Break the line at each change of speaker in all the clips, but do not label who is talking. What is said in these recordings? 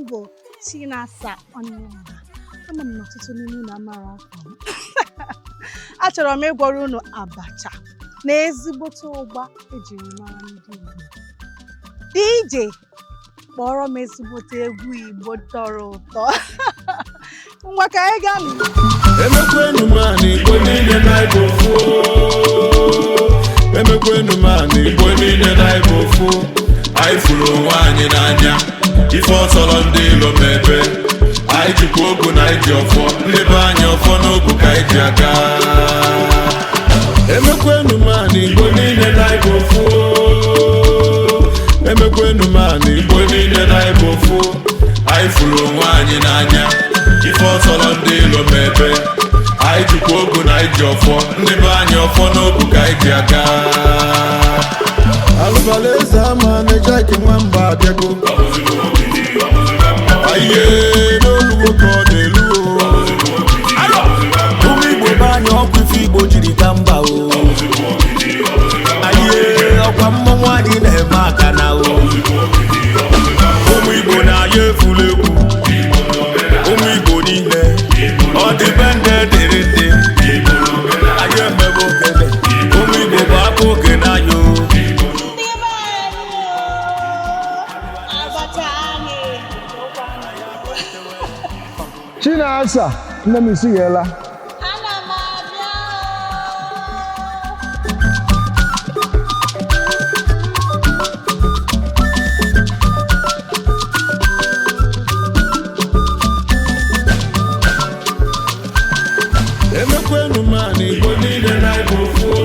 bụ Chinasa Onyema. Ama m n'ọtụtụ n'ime unu amara afọ m. Achọrọ m ịgwara unu abacha na ezigbote ụgba ejiri mara ndị Igbo. DJ kpọrọ m ezigbote egwu Igbo tọrọ ụtọ. Ngwa ka anyị gaa nụ.
Emekwenu mani Igbo niile na Igbo fuo. Emekwenu mani Igbo niile na Igbo fuo. Anyị furu onwe anyị n'anya, ife ọsọrọ ndị ilo mebe. Anyị jikwa ogu na iji ọfọ, ndị be anyị ọfọ n'ogu ka anyị ji aga. Emekwenu mani Igbo niile na Igbo fuo. Emekwenu mani Igbo niile na Igbo fuo. Anyị furu onwe anyị n'anya, ife ọsọrọ ndị ilo mebe. Anyị jikwa ogu na iji ọfọ, ndị be anyị ọfọ n'ogu ka anyị ji aga. Alụbaleze ama na-eje ike nwamba abịago. Aye n'oluwo ka ọ na-elu o. Ụmụ Igbo be anyị ọkwa ife Igbo jiri ka mba o. Aye ọkwa mmọnwụ anyị na-eme aka na o. Ụmụ Igbo na-aya efulu egwu. Ụmụ Igbo niile ọ dị be ndị dịrị ndị. Anyị emebe okele. Ụmụ Igbo bụ aka oge n'anya o.
Chinasa, nne m isi ghela.
Ana m abịa.
Emekwenu mani Igbo niile na Igbo fuo.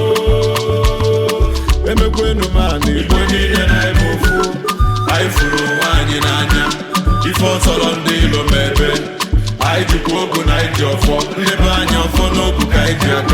Emekwenu mani Igbo niile na Igbo fuo. Anyị furu onwe anyị n'anya, ife ọsọrọ ndị ilo mebe. Anyị jikwa ogu na iji ọfọ, ndị be anyị ọfọ n'ogu ka anyị ji aga.